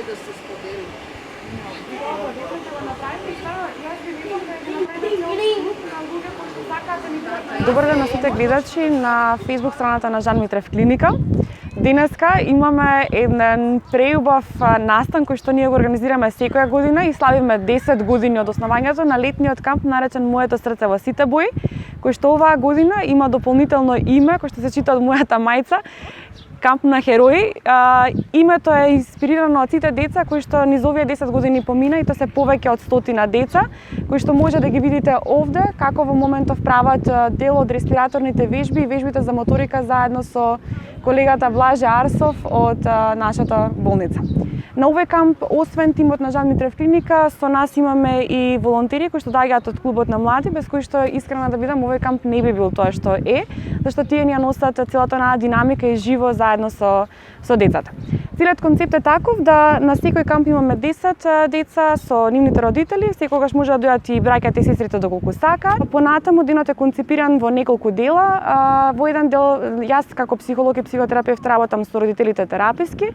тој да се сподели. Добар ден на сите гледачи на Facebook страната на Жан Митрев клиника. Денеска имаме еден преубав настан кој што ние го организираме секоја година и славиме 10 години од основањето на летниот камп наречен Моето срце во сите бои, кој што оваа година има дополнително име кој што се чита од мојата мајца, Камп на херои. Името е инспирирано од сите деца кои што низ овие 10 години помина и тоа се повеќе од 100 деца, кои што може да ги видите овде како во моментов прават дел од респираторните вежби и вежбите за моторика заедно со колегата Блаже Арсов од нашата болница. На овој камп, освен тимот на Жан Митрев клиника, со нас имаме и волонтери кои што доаѓаат од клубот на млади, без кои што искрено да бидам овој камп не би бил тоа што е, зашто тие ни ја носат целата онаа динамика и живо заедно со децата. Целиот концепт е таков да на секој камп имаме 10 деца со нивните родители, секогаш може да дојдат и браќата и сестрите доколку сакаат. Понатаму денот е концепиран во неколку дела. Во еден дел јас како психолог и психотерапевт работам со родителите тераписки.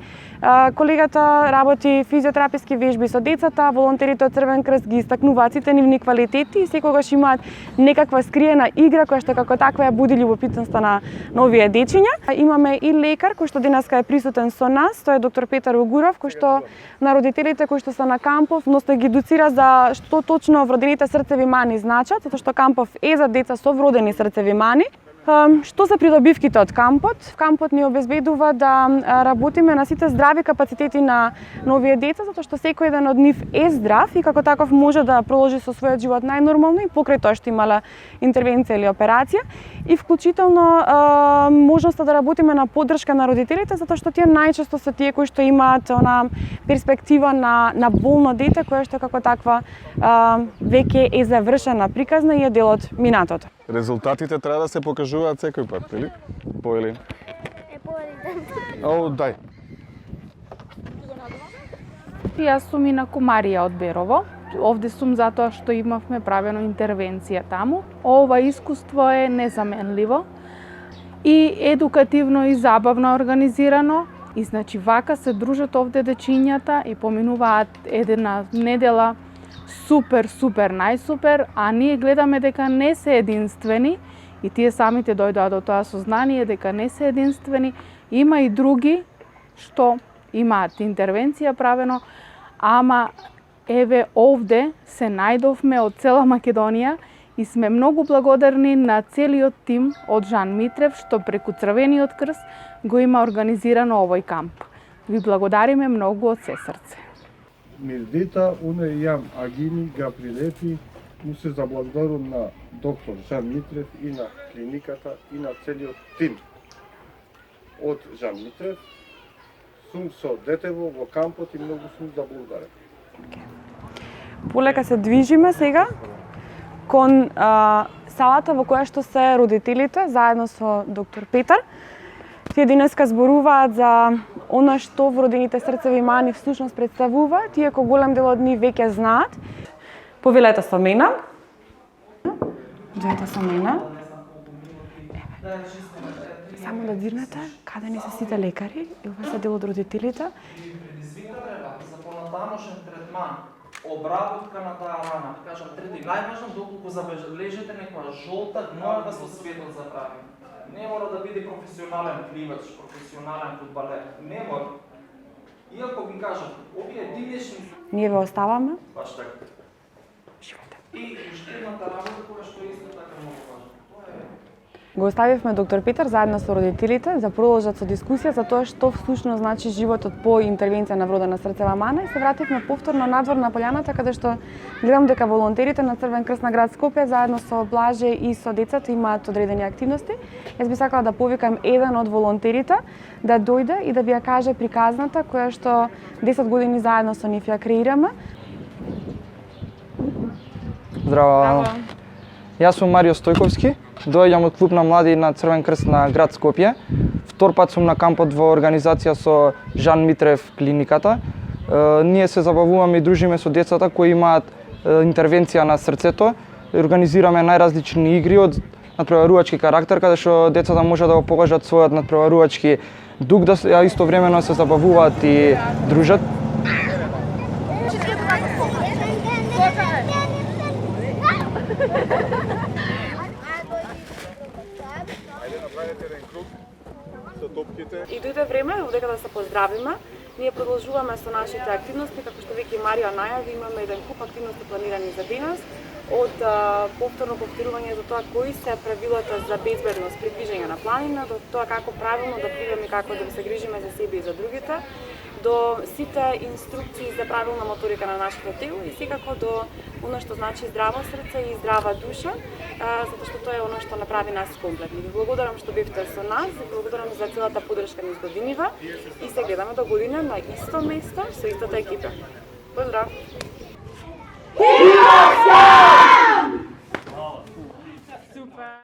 Колегата работи физиотераписки вежби со децата, волонтерите од Црвен крст ги истакнуваат сите нивни квалитети и секогаш имаат некаква скриена игра која што како таква ја буди љубопитноста на овие дечиња. Имаме и лекар кој што денеска е присутен со нас, тоа е доктор Петар Огуров, кој што на родителите кои што се на кампов, носно ги едуцира за што точно вродените срцеви мани значат, затоа што кампов е за деца со вродени срцеви мани. Што се придобивките од кампот? Кампот ни обезбедува да работиме на сите здрави капацитети на овие деца, затоа што секој еден од нив е здрав и како таков може да продолжи со својот живот најнормално и покрај тоа што имала интервенција или операција. И вклучително можноста да работиме на поддршка на родителите, затоа што тие најчесто се тие кои што имаат она перспектива на болно дете која што како таква веќе е завршена приказна и е дел од минатото. Резултатите треба да се покажуваат секој пат, или? По или? О, дај. Јас сум инаку Марија од Берово. Овде сум затоа што имавме правено интервенција таму. Ова искуство е незаменливо и едукативно и забавно организирано. И значи вака се дружат овде дечињата и поминуваат една недела супер, најсупер, а ние гледаме дека не се единствени и тие самите дојдоа до тоа сознание дека не се единствени. Има и други што имаат интервенција правено, ама еве овде се најдовме од цела Македонија и сме многу благодарни на целиот тим од Жан Митрев што преку Црвениот крст го има организирано овој камп. Ви благодариме многу од се срце. Мирдета, уне јам агини га прилепи, му се заблагодарам на доктор Жан Митрев и на клиниката и на целиот тим од Жан Митрев. Сум со детево во кампот и многу сум заблагодарен. Полека се движиме сега кон салата во која што се родителите заедно со доктор Петар. Тие денеска зборуваат за она што вродените срцеви мани всушност представуваат, иако голем дел од нив веќе знаат. Повелете со мене. Дојдете со мене. Само да дирнете каде не се сите лекари и ова се дел од родителите. За понатамошен третман, обработка на таа рана, кажам, трети најважно доколку забележите некоја жолта гноева со светот забрави. Не мора да биде професионален пливач, професионален фудбалер. Не мора. Иако ви кажам, овие динешни... Ние ве оставаме. Баш така. Живете. И уште едната работа која што е исто така многу важна. Го оставивме доктор Петар заедно со родителите за продолжат со дискусија за тоа што всушност значи животот по интервенција на вродена срцева мана и се вративме повторно надвор на полјаната каде што гледам дека волонтерите на Црвен крст на град Скопје заедно со Блаже и со децата имаат одредени активности. Јас би сакала да повикам еден од волонтерите да дојде и да ви ја каже приказната која што 10 години заедно со нив ја креираме. Здраво. Јас сум Марио Стојковски. Доаѓам од клуб на млади на Црвен крст на град Скопје. Втор пат сум на кампот во организација со Жан Митрев клиниката. Ние се забавуваме и дружиме со децата кои имаат интервенција на срцето. Организираме најразлични игри од надпреварувачки карактер, каде што децата може да го покажат својот надпреварувачки дух, да истовремено се забавуваат и дружат. И дојде време, додека да се поздравиме, ние продолжуваме со нашите активности, како што веќе Марио најави, имаме еден куп активности планирани за денес, од повторно повторување за тоа кои се правилата за безбедност при движење на планина, до тоа како правилно да пливаме, како да се грижиме за себе и за другите, до сите инструкции за правилна моторика на нашето тело и секако до оно што значи здраво срце и здрава душа, затоа што тоа е оно што направи нас комплетни. Ви благодарам што бевте со нас, ви благодарам за целата поддршка низ годинива и се гледаме до година на исто место со истата екипа. Поздрав!